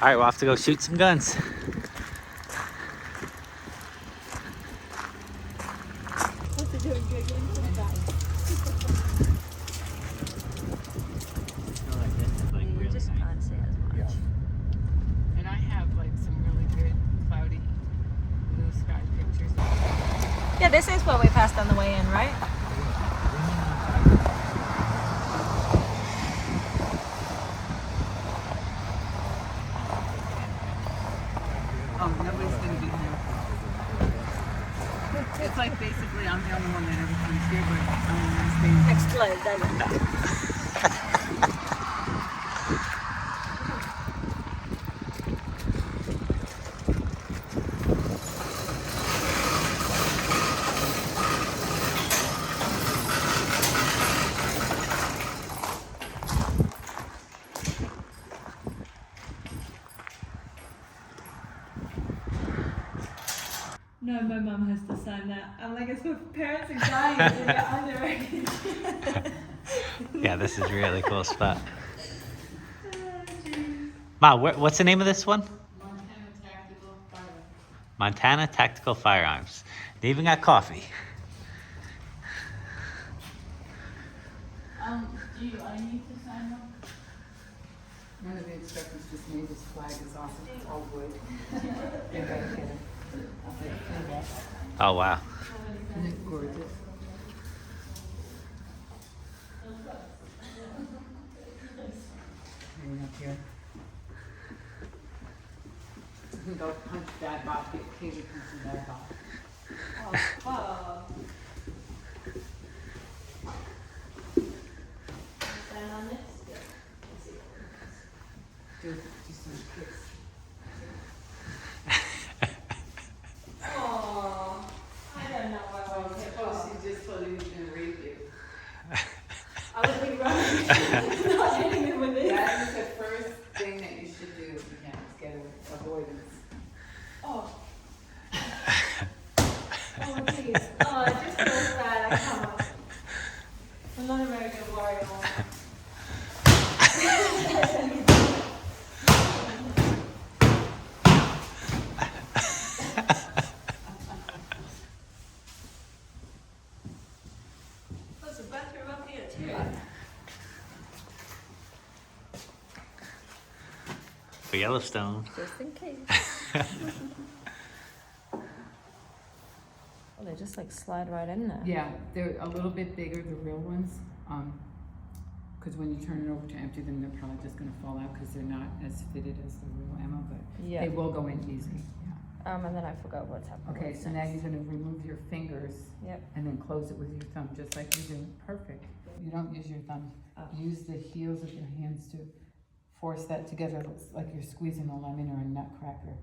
All right, we'll have to go shoot some guns. What's it doing? Giggling sometimes. You just can't see as much. And I have like some really good cloudy blue sky pictures. Yeah, this is what we passed on the way in, right? Oh, nobody's gonna be here. It's like basically I'm the only one that ever comes here, but I'm staying. Explode, doesn't it? No, my mum has to sign that. I'm like, it's my parents' anxiety to get under. Yeah, this is a really cool spot. Ma, what's the name of this one? Montana Tactical Firearms. Montana Tactical Firearms. They even got coffee. I need to sign one? One of the instructors just made this flag is awesome. It's all wood. Oh, wow. Isn't it gorgeous? Hanging up here. You can go punch that box, get Katie punching that box. Oh, wow. Sign on this? Yeah. Let's see. Do some kicks. Oh, I don't know why I was Oh, she just told you he was gonna rape you. I would be running. Not hitting him with this. That is the first thing that you should do if you can, is get avoidance. Oh. Oh, please. Oh, it just feels bad. I can't. I'm not a very good warrior. There's a bathroom up here too. For Yellowstone. Just in case. Oh, they just like slide right in there. Yeah, they're a little bit bigger, the real ones, because when you turn it over to empty them, they're probably just gonna fall out because they're not as fitted as the real ammo, but Yeah. they will go in easy, yeah. And then I forgot what's happening. Okay, so now you're gonna remove your fingers Yep. and then close it with your thumb, just like you do. Perfect. You don't use your thumb. Oh. Use the heels of your hands to force that together. It looks like you're squeezing a lemon or a nutcracker.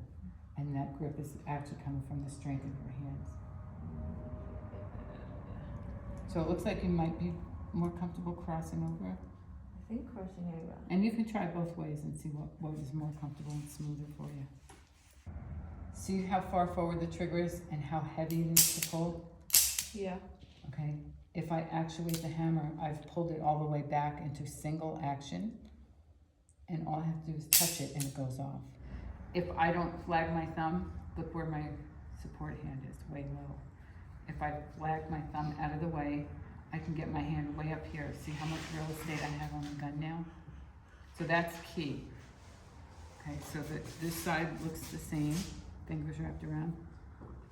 And that grip is actually coming from the strength of your hands. So it looks like you might be more comfortable crossing over. I think crossing over. And you can try both ways and see what is more comfortable and smoother for you. See how far forward the trigger is and how heavy it is to pull? Yeah. Okay, if I actuate the hammer, I've pulled it all the way back into single action, and all I have to do is touch it and it goes off. If I don't flag my thumb, look where my support hand is, way low. If I flag my thumb out of the way, I can get my hand way up here. See how much real estate I have on the gun now? So that's key. Okay, so this side looks the same, fingers wrapped around,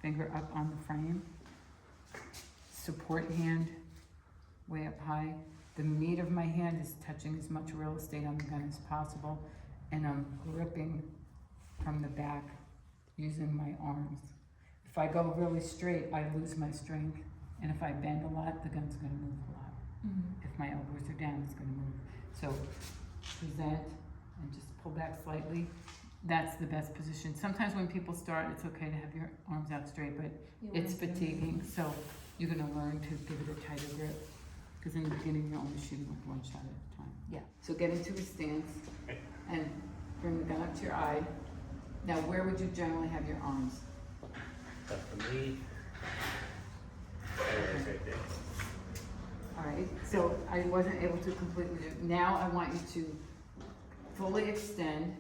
finger up on the frame. Support hand way up high. The meat of my hand is touching as much real estate on the gun as possible, and I'm gripping from the back using my arms. If I go really straight, I lose my strength, and if I bend a lot, the gun's gonna move a lot. If my elbows are down, it's gonna move. So present and just pull back slightly. That's the best position. Sometimes when people start, it's okay to have your arms out straight, but it's fatiguing, so you're gonna learn to give it a tighter grip. Because in the beginning, you're only shooting with one shot at a time. Yeah. So get into a stance and bring the gun up to your eye. Now, where would you generally have your arms? But for me, right there. All right, so I wasn't able to completely do. Now I want you to fully extend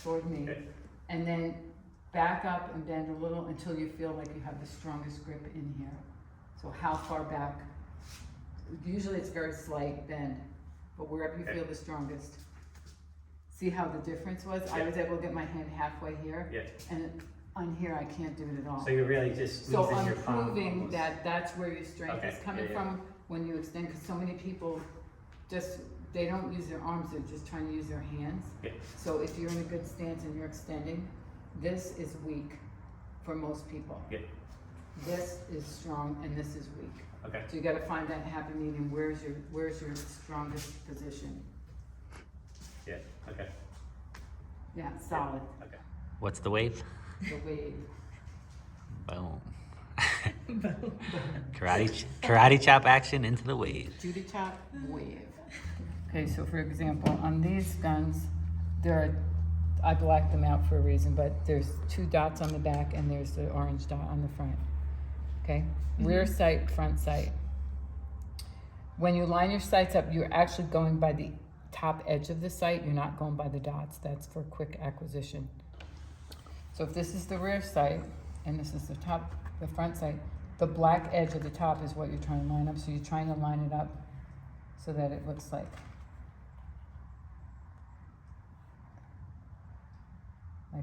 toward me, Okay. and then back up and bend a little until you feel like you have the strongest grip in here. So how far back? Usually it's very slight bend, but wherever you Okay. feel the strongest. See how the difference was? I Yeah. was able to get my hand halfway here, Yeah. and on here I can't do it at all. So you're really just So squeezing I'm your palm. proving almost. that that's where your strength Okay, is coming yeah, yeah. from when you extend, because so many people just, they don't use their arms, they're just trying to use their hands. Yeah. So if you're in a good stance and you're extending, this is weak for most people. Yeah. This is strong and this is weak. Okay. So you gotta find that happy medium, where's your strongest position? Yeah. Okay. Yeah, solid, Okay. What's the wave? the wave. Boom. karate chop action into the wave. Judy chop, wave. Okay, so for example, on these guns, I blacked them out for a reason, but there's 2 dots on the back and there's the orange dot on the front. Okay, rear sight, front sight. When you line your sights up, you're actually going by the top edge of the sight. You're not going by the dots. That's for quick acquisition. So if this is the rear sight and this is the front sight, the black edge of the top is what you're trying to line up. So you're trying to line it up so that it looks like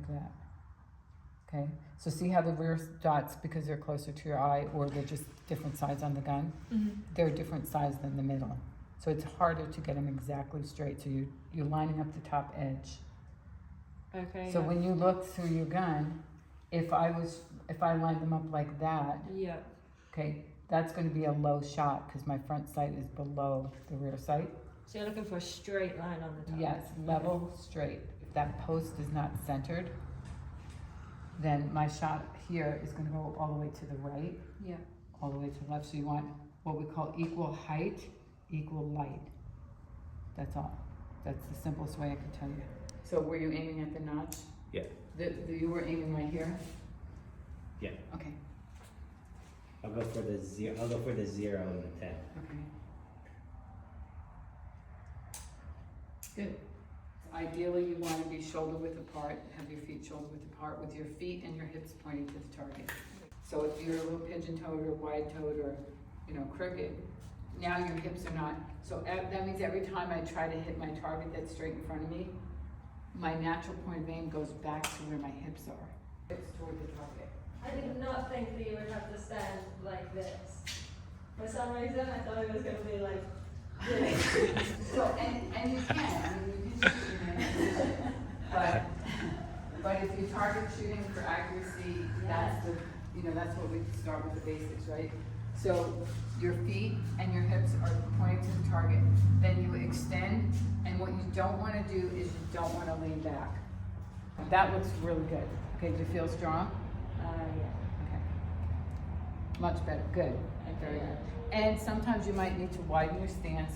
that. Okay, so see how the rear dots, because they're closer to your eye or they're just different sides on the gun, they're a different size than the middle. So it's harder to get them exactly straight. So you're lining up the top edge. Okay. So when you look through your gun, if I lined them up like that, Yeah. okay, that's going to be a low shot because my front sight is below the rear sight. So you're looking for a straight line on the top. Yes, level, straight. If that post is not centered, then my shot here is going to go all the way to the right, Yeah. all the way to the left. So you want what we call equal height, equal light. That's all. That's the simplest way I can tell you. So were you aiming at the notch? Yeah. You were aiming right here? Yeah. Okay, I'll go for the 0. I'll go for the 0 and the 10. okay. Good. Ideally, you want to be shoulder width apart, have your feet shoulder width apart with your feet and your hips pointing to the target. So if you're a little pigeon-toed or wide-toed or, crooked, now your hips are not, so that means every time I try to hit my target that's straight in front of me, my natural point of aim goes back to where my hips are. Hips toward the target. I did not think that you would have to stand like this. For some reason, I thought it was going to be like this. So, and you can, you can shoot in any position, but if you target shooting for accuracy, that's that's what we start with the basics, right? So your feet and your hips are pointing to the target, then you extend, and what you don't want to do is you don't want to lean back. That looks really good. Okay, do you feel strong? Yeah. Okay. Much better, good, very good. And sometimes you might need to widen your stance,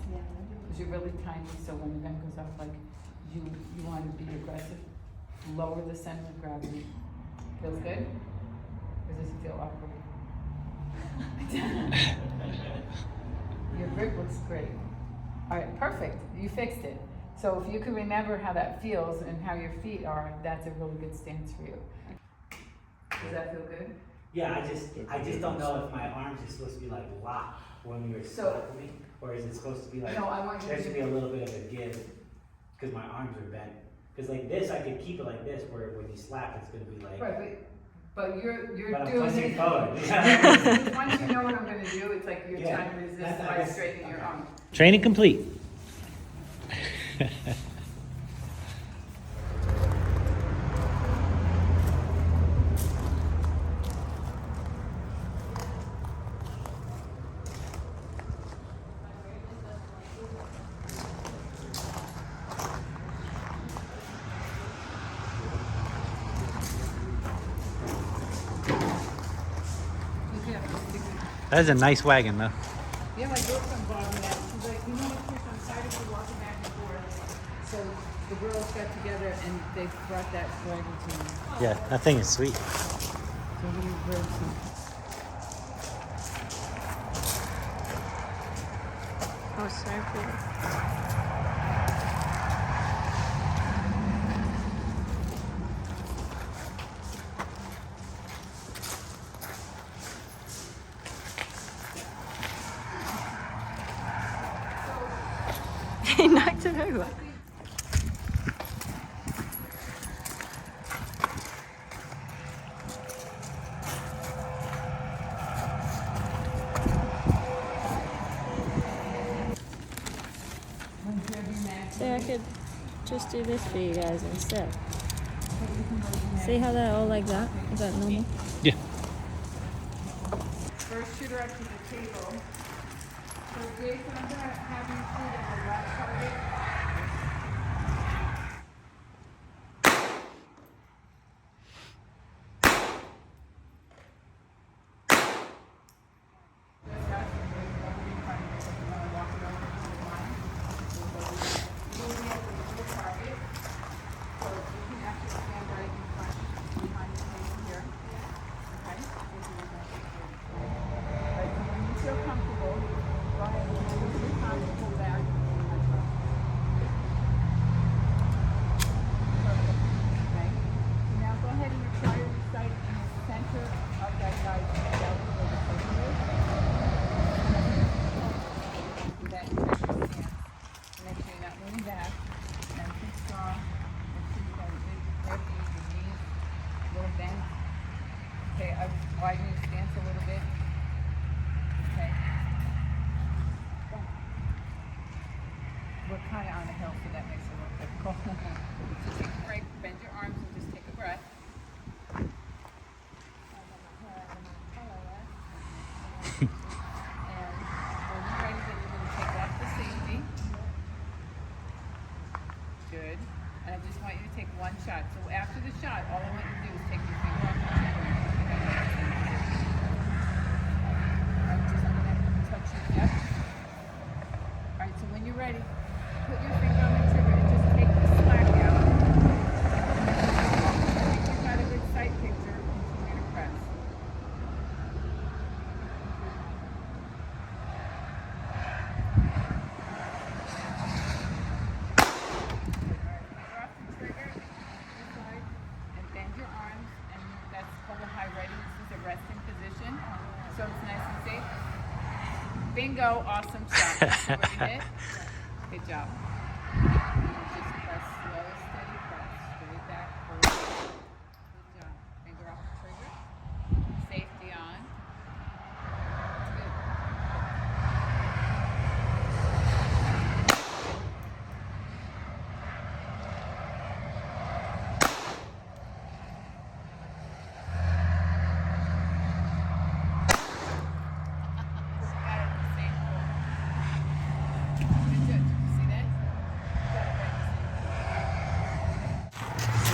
because you're really tiny, so when the gun goes up, like, you want to be aggressive. Lower the center of gravity. Feels good? Or does it feel awkward? Your grip looks great. All right, perfect. You fixed it. So if you can remember how that feels and how your feet are, that's a really good stance for you. Does that feel good? Yeah, I just don't know if my arms are supposed to be like locked when you're slapping me, or is it supposed to be like, No, I want you there to should be a little bit of a give, because my arms are bent. Because like this, I could keep it like this, where when you slap, it's gonna be like, Right, but you're but I'm doing pushing it. forward. Once you know what I'm gonna do, it's like you're Yeah, trying to resist that's- by that's- straightening your arm. Training complete. That is a nice wagon, though. Yeah, my girlfriend bought me that. She's like, Chris, I'm tired of you walking back and forth. So the girls got together and they brought that wagon to me. Yeah, that thing is sweet. So we rode some. Oh, sorry for He knocked it over. See, I could just do this for you guys instead. See how they're all like that? Is that normal? Yeah. First shooter up to the table. So Jason, I'm gonna have you shoot at the left target. Widen your stance a little bit. Okay. We're kind of on a hill, so that makes it a little difficult. So take a break, bend your arms, and just take a breath. And when you're ready, then you're going to take off the safety. Good. And I just want you to take one shot. So after the shot, all I want you to do is take your finger off the trigger. Yep. Alright, so when you're ready, put your finger on the trigger and just take the slack out. If you've got a good sight picture, continue to press. Alright, finger off the trigger, this side, and bend your arms, and that's called a high ready. This is a resting position, so it's nice and safe. Bingo, awesome shot. See where you hit? Good job. Just press slow, steady press. Straight back, forward. Good job. Finger off the trigger. Safety on. Good.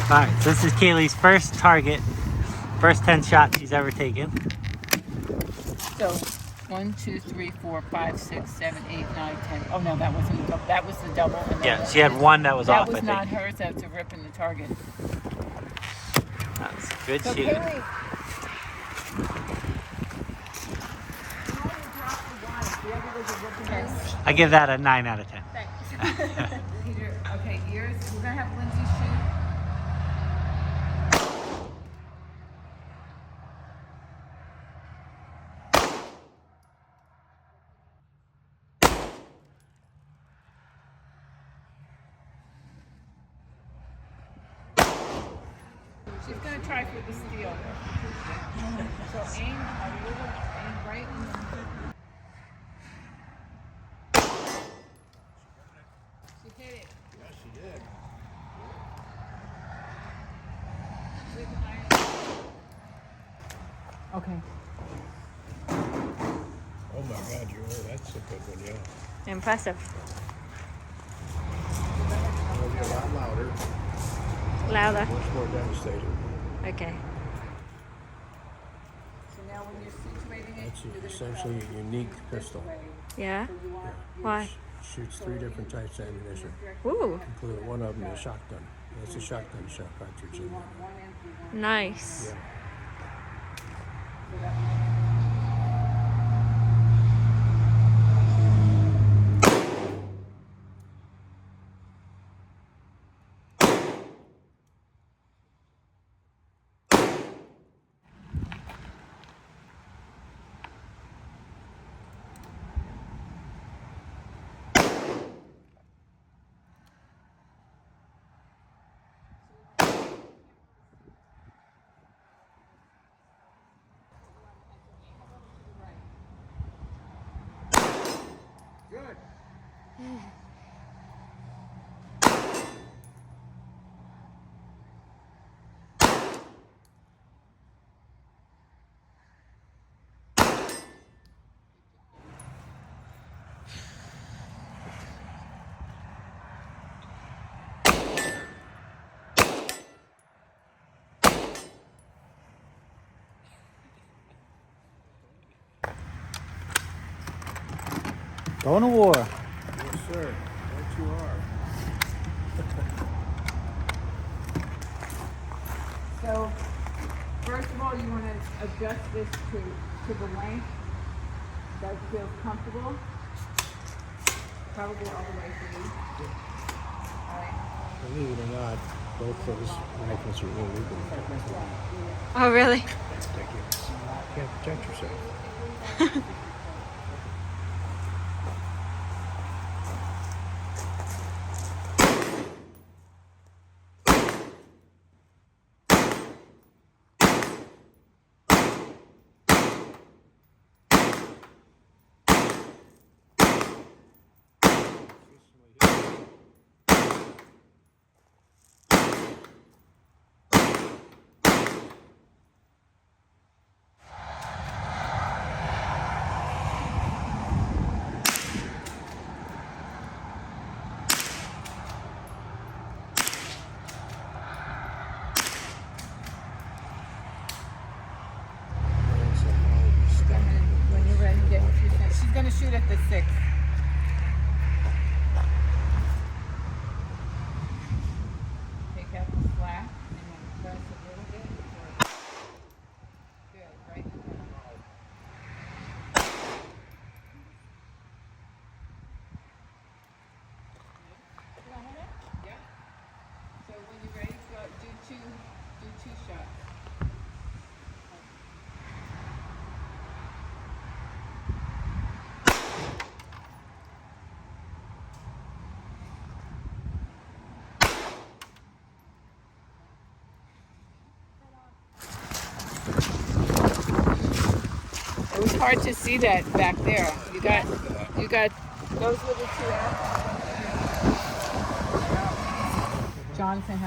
Alright, so this is Kaylee's first target, first 10 shots she's ever taken. So, 1, 2, 3, 4, 5, 6, 7, 8, 9, 10. Oh no, that wasn't the double. That was the double. And Yeah, she had one that was off, That was I not think. hers. That was a rip in the target. That's good So shooting. Kaylee, I give that a 9 out of 10. Peter, okay, ears. We're gonna have Lindsay shoot. She's gonna try for the steal. So aim right in the. She hit it. Yes, she did. With iron. Okay. Oh my God, that's a good one, yeah. Impressive. It'll be a lot louder, Louder. much more devastating. Okay. So now when you're situating it, That's you're gonna essentially a unique pistol. Yeah. Yeah. Why? It shoots 3 different types of ammunition, Ooh, including one of them is a shotgun. That's a shotgun shot cartridge in there. nice. Yeah. Going to war. Yes, sir. Right you are. So, first of all, you want to adjust this to the length that feels comfortable. Probably all the way through. Alright. Believe it or not, both those rifles are illegal. Oh, really? You can't protect yourself. When you're ready, get what you think. She's gonna shoot at the 6. Take out the slack and then press a little bit. Good, right? Yeah. So when you're ready, go do two shots. It was hard to see that back there. You got those were the 2 Jonathan,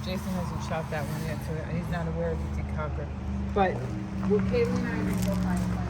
Jason hasn't shot that one yet, so he's not aware of the decocker. But well, Kaylee and I are gonna go find plenty.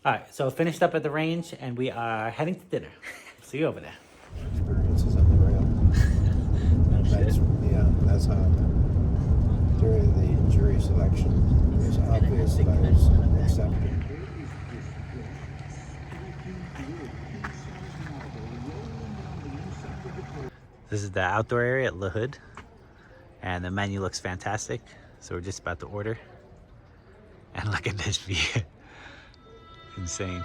All right, so finished up at the range, and we are heading to dinner. See you over there. Experiences on the rail. That's how during the jury selection, it was obvious that I was accepted. This is the outdoor area at Lahood, and the menu looks fantastic. So we're just about to order. And look at this view. Insane.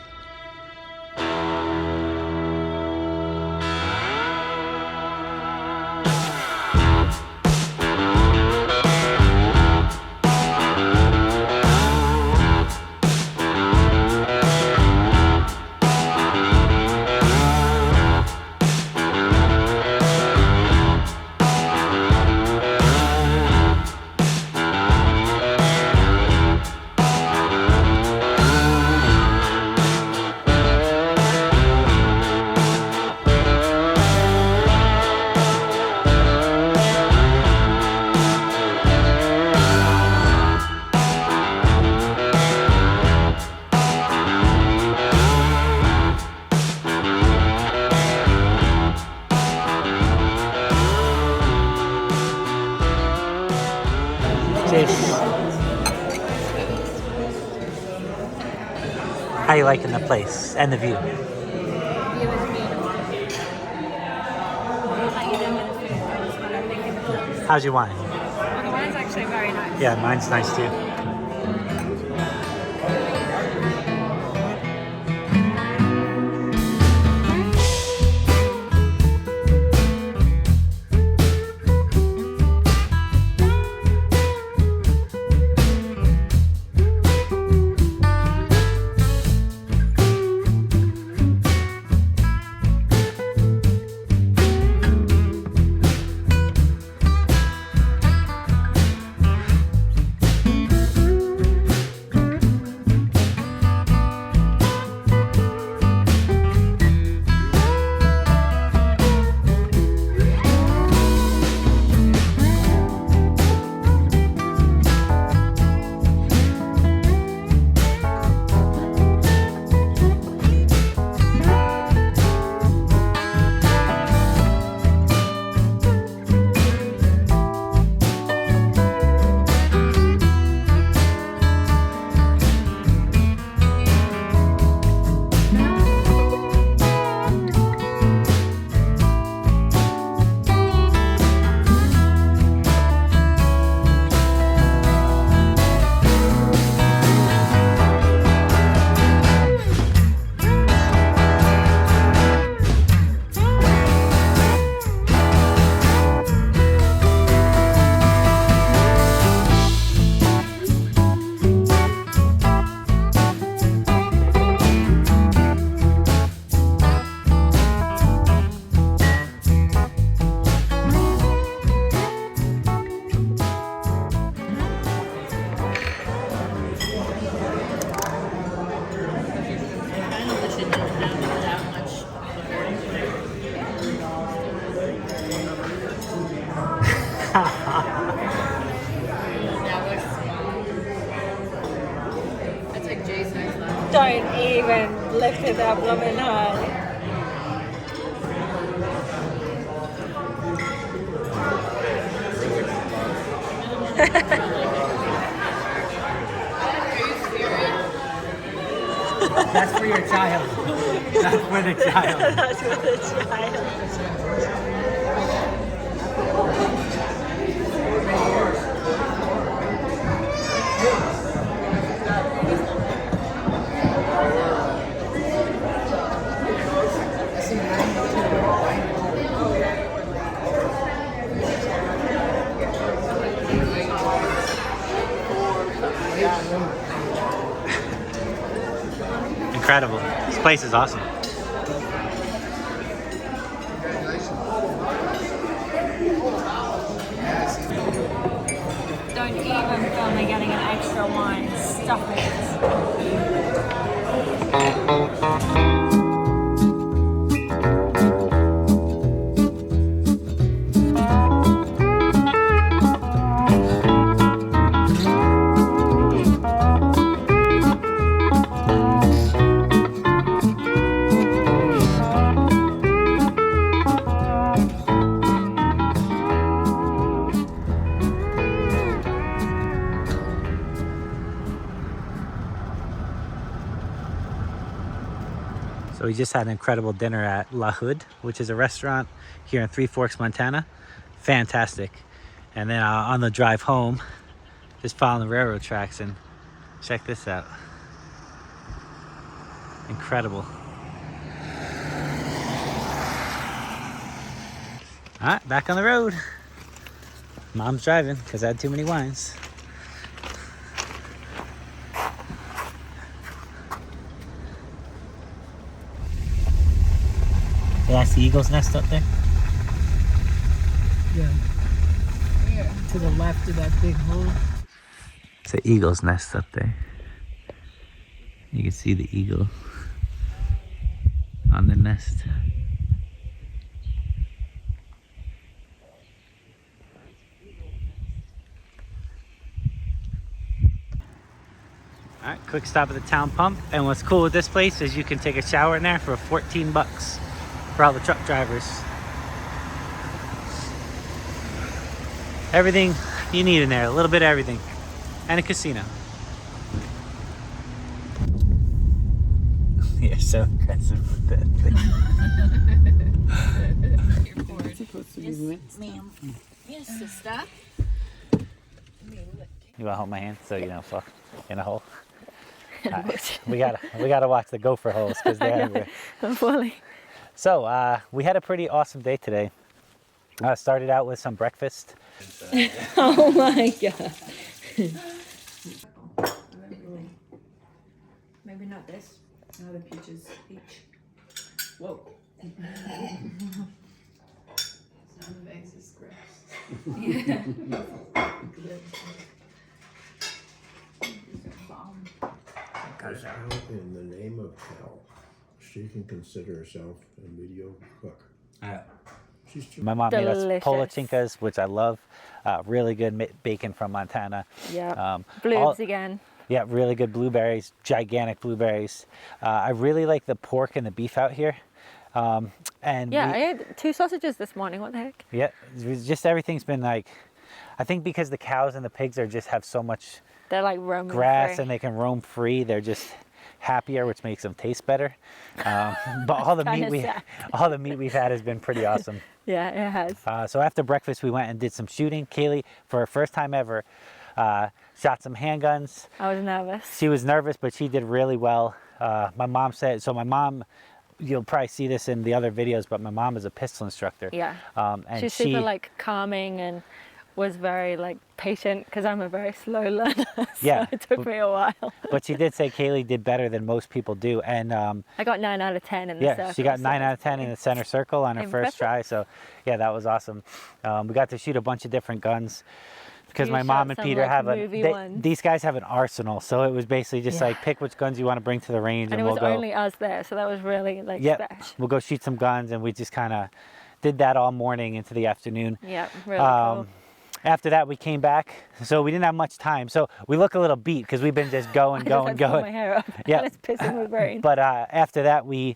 How you liking the place and the view? How's your wine? Well, the wine's actually very nice. Yeah, mine's nice too. That looks small. That's like Jason's left. Don't even lift it up, blooming high. That's for your child. That's for the child. That's for the child. Incredible. This place is awesome. Don't even film me getting an extra wine. Stop it. So we just had an incredible dinner at Lahood, which is a restaurant here in Three Forks, Montana. Fantastic. And then on the drive home, just following the railroad tracks, and check this out. Incredible. All right, back on the road. Mom's driving because I had too many wines. That's the eagle's nest up there? Yeah. Yeah. To the left of that big hole. It's an eagle's nest up there. You can see the eagle on the nest. All right, quick stop at the town pump. And what's cool with this place is you can take a shower in there for 14 bucks for all the truck drivers. Everything you need in there, a little bit of everything. And a casino. You're so aggressive with that thing. It's supposed to be rinsed. Ma'am. Yes, sister. You wanna hold my hand so you don't fall in a hole? We gotta watch the gopher holes because they're everywhere. I'm falling. So we had a pretty awesome day today. Started out with some breakfast. Oh my god. Maybe not this. No, the peaches. Peach. Whoa. Some bags is gross. Yeah. Because how in the name of hell she can consider herself a mediocre cook? She's too. My mom made us Delicious. polachinkas, which I love. Really good bacon from Montana. Yeah. Blues again. Yeah, really good blueberries, gigantic blueberries. I really like the pork and the beef out here. And Yeah, I had 2 sausages this morning. What the heck? yeah, it's just everything's been like, I think because the cows and the pigs are just have so much They're like roaming grass free. and they can roam free. They're just happier, which makes them taste better. But all the Kinda meat sad. all the meat we've had has been pretty awesome. Yeah, it has. So after breakfast, we went and did some shooting. Kaylee, for her first time ever, shot some handguns. I was nervous. She was nervous, but she did really well. My mom said, so my mom, you'll probably see this in the other videos, but my mom is a pistol instructor. Yeah. And She's super like calming and was very like patient because I'm a very slow learner. So Yeah. it took me a while. But she did say Kaylee did better than most people do. And I got 9 out of 10 in the yeah, circle. she got so 9 out of that's 10 in the center circle on her first Impressive. try. So yeah, that was awesome. We got to shoot a bunch of different guns. Because You my shot mom and some, Peter like, have movie ones. these guys have an arsenal, so it was basically just Yeah. like pick which guns you want to bring to the range, And and it we'll was go. only us there, so that was really like Yeah, special. we'll go shoot some guns, and we just kind of did that all morning into the afternoon. Yeah, really cool. after that, we came back. So we didn't have much time. So we look a little beat because we've been just going. My hair up. Yeah. And it's pissing my brain. But after that, we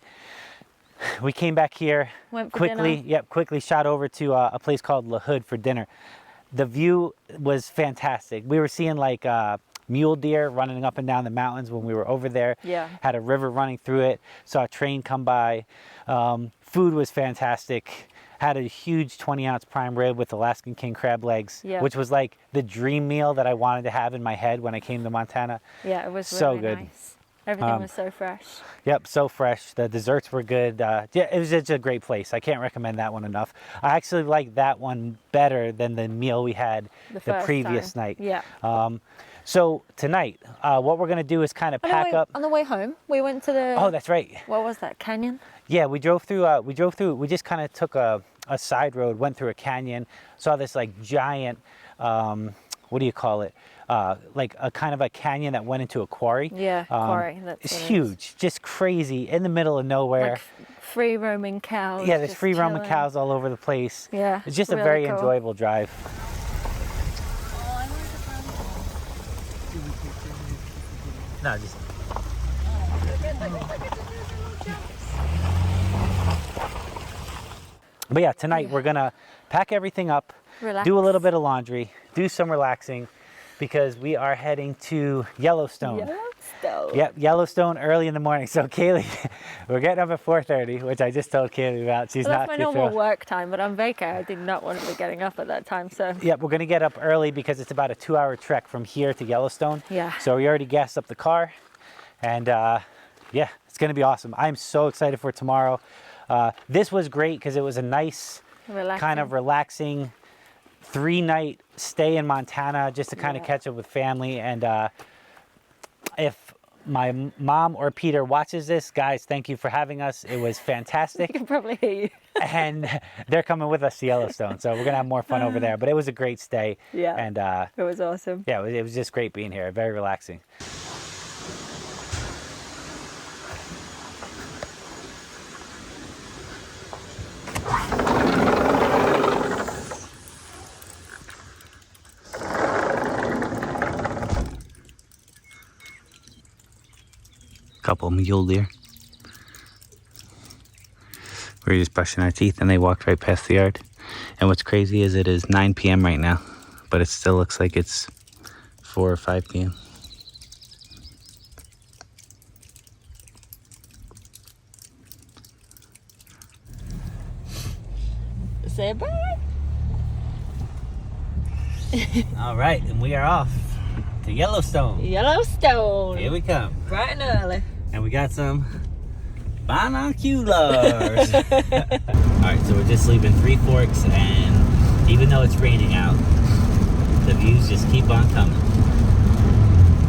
came back here Went for quickly. dinner. Yep, quickly shot over to a place called Lahood for dinner. The view was fantastic. We were seeing like mule deer running up and down the mountains when we were over there. Yeah. Had a river running through it. Saw a train come by. Food was fantastic. Had a huge 20-ounce prime rib with Alaskan king crab legs, Yeah. which was like the dream meal that I wanted to have in my head when I came to Montana. Yeah, it was So really good. nice. Everything was so fresh. Yep, so fresh. The desserts were good. Yeah, it was just a great place. I can't recommend that one enough. I actually like that one better than the meal we had the first previous time. night. Yeah. So tonight, what we're gonna do is kind of pack up. On the way home, we went to the. Oh, that's right. What was that, canyon? Yeah, we drove through. We just kind of took a side road, went through a canyon, saw this like giant. What do you call it? Like a kind of a canyon that went into a quarry. Yeah, quarry. That's It's what it is. huge, just crazy, in the middle of nowhere. Like free roaming cows. Yeah, there's just free roaming chilling. cows all over the place. Yeah, It's just a really very cool. enjoyable drive. No, just. But yeah, tonight we're gonna pack everything up, Relax. do a little bit of laundry, do some relaxing, because we are heading to Yellowstone. Yellowstone. Yep, Yellowstone early in the morning. So Kaylee, we're getting up at 4:30, which I just told Kaylee about. She's Well, not that's my too normal thrilled. work time, but on vacay, I did not want to be getting up at that time, so. Yep, we're gonna get up early because it's about a 2-hour trek from here to Yellowstone. Yeah. So we already gassed up the car, and yeah, it's gonna be awesome. I'm so excited for tomorrow. This was great because it was a nice, Relaxing. kind of relaxing 3-night stay in Montana just to kind of Yeah. catch up with family. And if my mom or Peter watches this, guys, thank you for having us. It was I fantastic. can probably hear you. And they're coming with us to Yellowstone, so we're gonna have more fun over there. But it was a great stay. Yeah. And It was awesome. yeah, it was just great being here. Very relaxing. Couple mule deer. We were just brushing our teeth and they walked right past the yard. And what's crazy is it is 9 p.m. right now, but it still looks like it's 4 or 5 p.m. Say bye. All right, and we are off to Yellowstone. Yellowstone. Here we come. Bright and early. And we got some binoculars. All right, so we're just leaving Three Forks, and even though it's raining out, the views just keep on coming.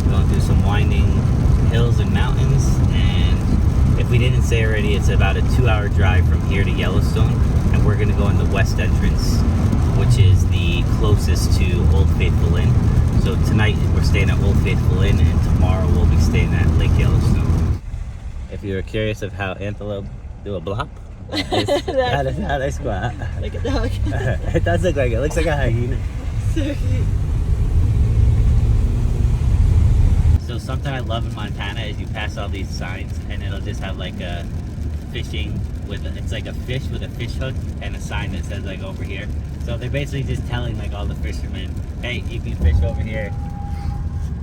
Going through some winding hills and mountains, and if we didn't say already, it's about a 2-hour drive from here to Yellowstone, and we're gonna go in the west entrance, which is the closest to Old Faithful Inn. So tonight we're staying at Old Faithful Inn, and tomorrow we'll be staying at Lake Yellowstone. If you were curious of how antelope do a blop, that is how they squat. Look at that. It does look like it. It looks like a hyena. So cute. So something I love in Montana is you pass all these signs and it'll just have like a fishing with, it's like a fish with a fish hook and a sign that says like over here. So they're basically just telling like all the fishermen, hey, you can fish over here.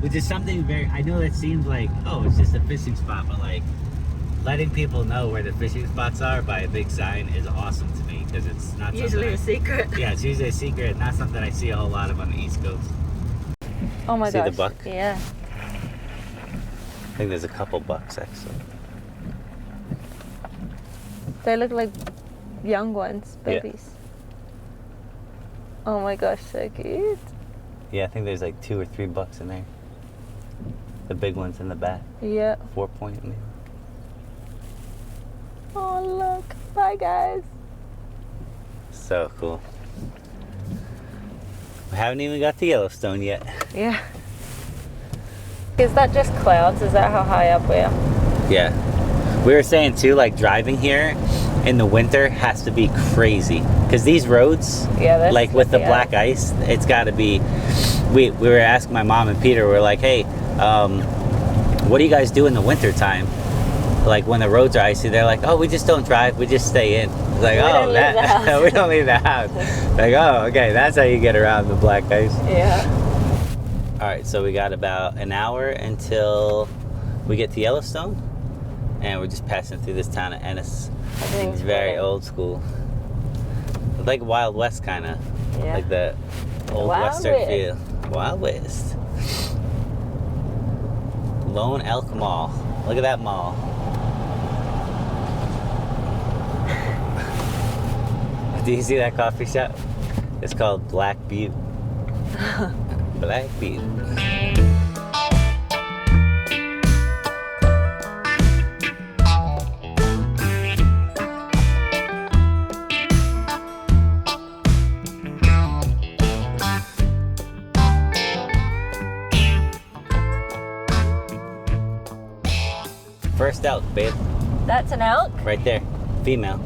Which is something very, I know it seems like, oh, it's just a fishing spot, but like letting people know where the fishing spots are by a big sign is awesome to me because it's not Usually a something secret. yeah, it's usually a secret, not something I see a whole lot of on the East Coast. Oh my See gosh. the buck? Yeah. I think there's a couple bucks actually. They look like young ones, Yeah. babies. Oh my gosh, so cute. Yeah, I think there's like 2 or 3 bucks in there. The big ones in the back. Yeah. 4-point maybe. Oh look. Bye guys. So cool. We haven't even got to Yellowstone yet. Yeah. Is that just clouds? Is that how high up we are? Yeah. We were saying too, like driving here, in the winter has to be crazy. Because these roads, Yeah, that's like with the slippy black ice, it's got to be. We were asking my mom and Peter, we're like, hey, what do you guys do in the winter time? Like when the roads are icy, they're like, oh, we just don't drive, we just stay in. It's like, oh, that we don't leave the house. Like, oh, okay, that's how you get around the black ice. Yeah. All right, so we got about an hour until we get to Yellowstone, and we're just passing through this town of Ennis. It's very old school. It's like Wild West kind of, Yeah. like the old Wild Western West. feel. Wild West. Lone Elk Mall. Look at that mall. Do you see that coffee shop? It's called Black Butte. Black Butte. First elk, babe. That's an elk? Right there. Female.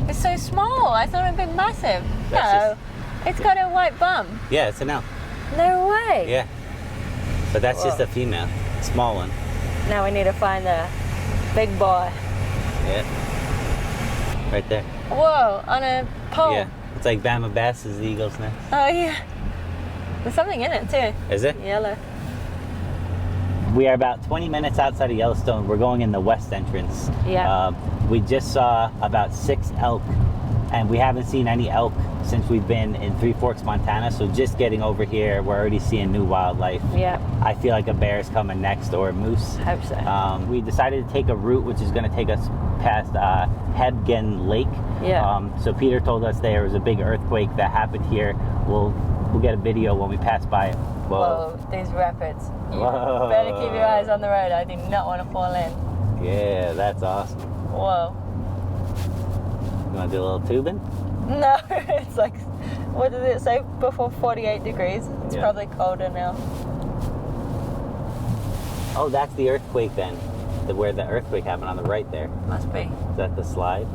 It's so small. I thought it'd be massive. That's No. It's got a white bum. Yeah, it's an elk. No way. Yeah. But that's just Whoa. a female. Small one. Now we need to find the big boy. Yeah. Right there. Whoa, on a pole. Yeah. It's like Bama Bass's eagle's nest. Oh, yeah. There's something in it, too. Is it? Yellow. We are about 20 minutes outside of Yellowstone. We're going in the west entrance. Yeah. We just saw about 6 elk, and we haven't seen any elk since we've been in Three Forks, Montana. So just getting over here, we're already seeing new wildlife. Yeah. I feel like a bear is coming next, or a moose. Hope so. We decided to take a route which is going to take us past Hebgen Lake. Yeah. So Peter told us there was a big earthquake that happened here. We'll get a video when we pass by it. Whoa, these rapids. You Whoa. better keep your eyes on the road. I do not want to fall in. Yeah, that's awesome. Whoa. You want to do a little tubing? No, it's like, what did it say before 48 degrees? It's Yeah. probably colder now. Oh, that's the earthquake then. Where the earthquake happened on the right there. Must be. Is that the slide?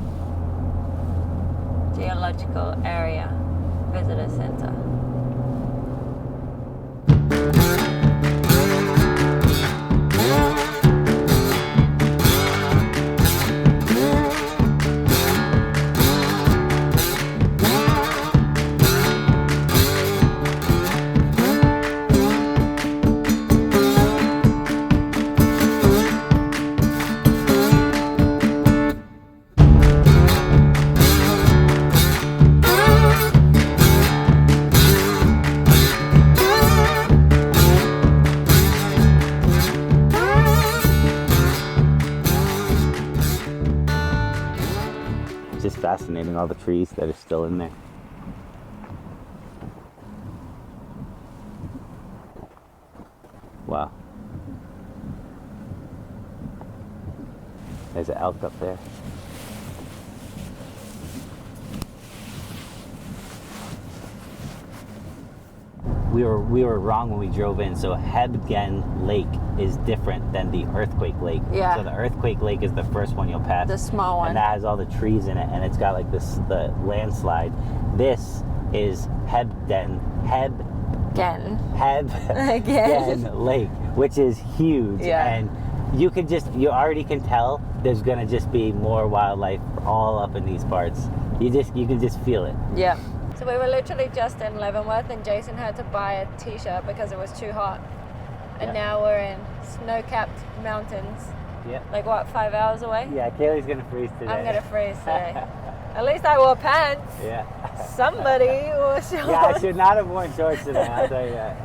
Geological Area Visitor Center. Just fascinating, all the trees that are still in there. Wow. There's an elk up there. We were wrong when we drove in. So Hebgen Lake is different than the Earthquake Lake. Yeah. So the Earthquake Lake is the first one you'll pass. The small one. And that has all the trees in it, and it's got like the landslide. This is Hebgen Again. Lake, which is huge. Yeah. And you already can tell there's gonna just be more wildlife all up in these parts. You can just feel it. Yeah. So we were literally just in Leavenworth, and Jason had to buy a t-shirt because it was too hot. And Yeah. now we're in snow-capped mountains. Yeah. Like what, 5 hours away? Yeah, Kaylee's gonna freeze today. I'm gonna freeze today. At least I wore pants. Yeah. Somebody wore shorts. Yeah, I should not have worn shorts today, I'll tell you that.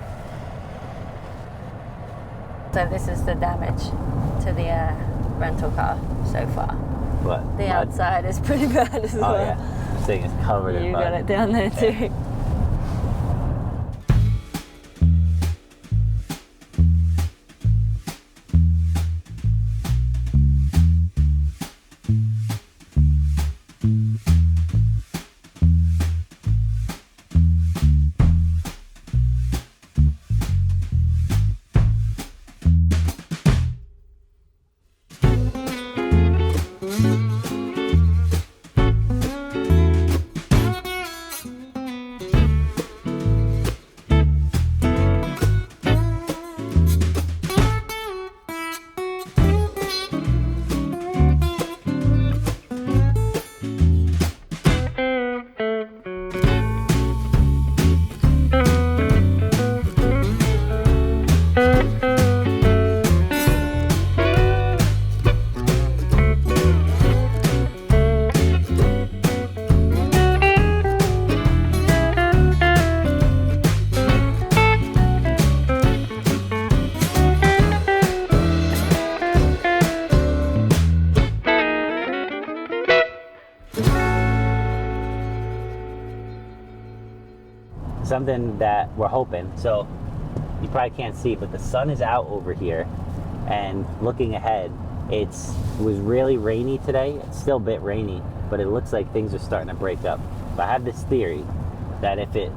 So this is the damage to the rental car so far. What? The mud? outside is pretty bad as well. Oh yeah. This thing is covered in You mud. got it down there too. something that we're hoping. So you probably can't see, but the sun is out over here, and looking ahead, it was really rainy today. It's still a bit rainy, but it looks like things are starting to break up. But I have this theory that if it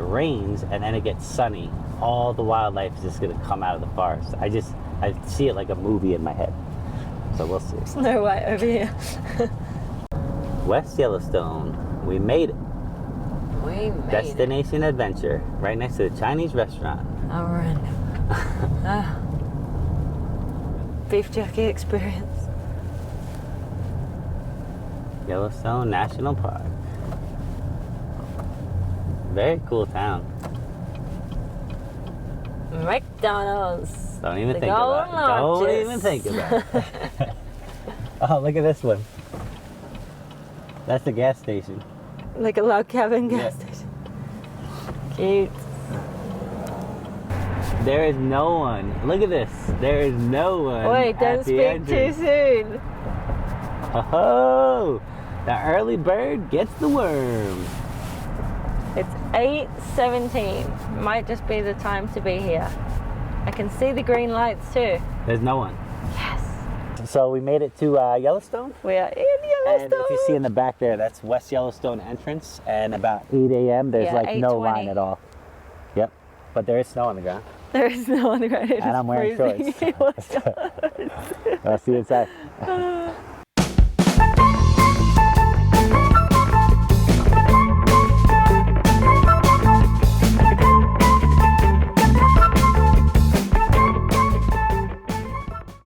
rains and then it gets sunny, all the wildlife is just gonna come out of the forest. I see it like a movie in my head. So we'll see. There's no way over here. West Yellowstone, we made it. We made Destination Adventure, right next to the Chinese restaurant. it. Beef jerky experience. Yellowstone National Park. Very cool town. McDonald's. Don't even The think about it. Golden Don't Arches. even think about it. Oh, look at this one. That's the gas station. Like a log cabin gas Yeah. station. Cute. There is no one. Look at this. There is no one. Wait, at don't the speak entrance. too soon. Oh, the early bird gets the worm. It's 8:17. Might just be the time to be here. I can see the green lights too. There's no one. Yes. So we made it to Yellowstone. We are in And Yellowstone. if you see in the back there, that's West Yellowstone entrance. And about 8 a.m., there's Yeah, like no 8:20. line at all. Yep. But there is snow on the ground. There is no one on the ground. It And is I'm wearing freezing. shorts. I'll see you inside.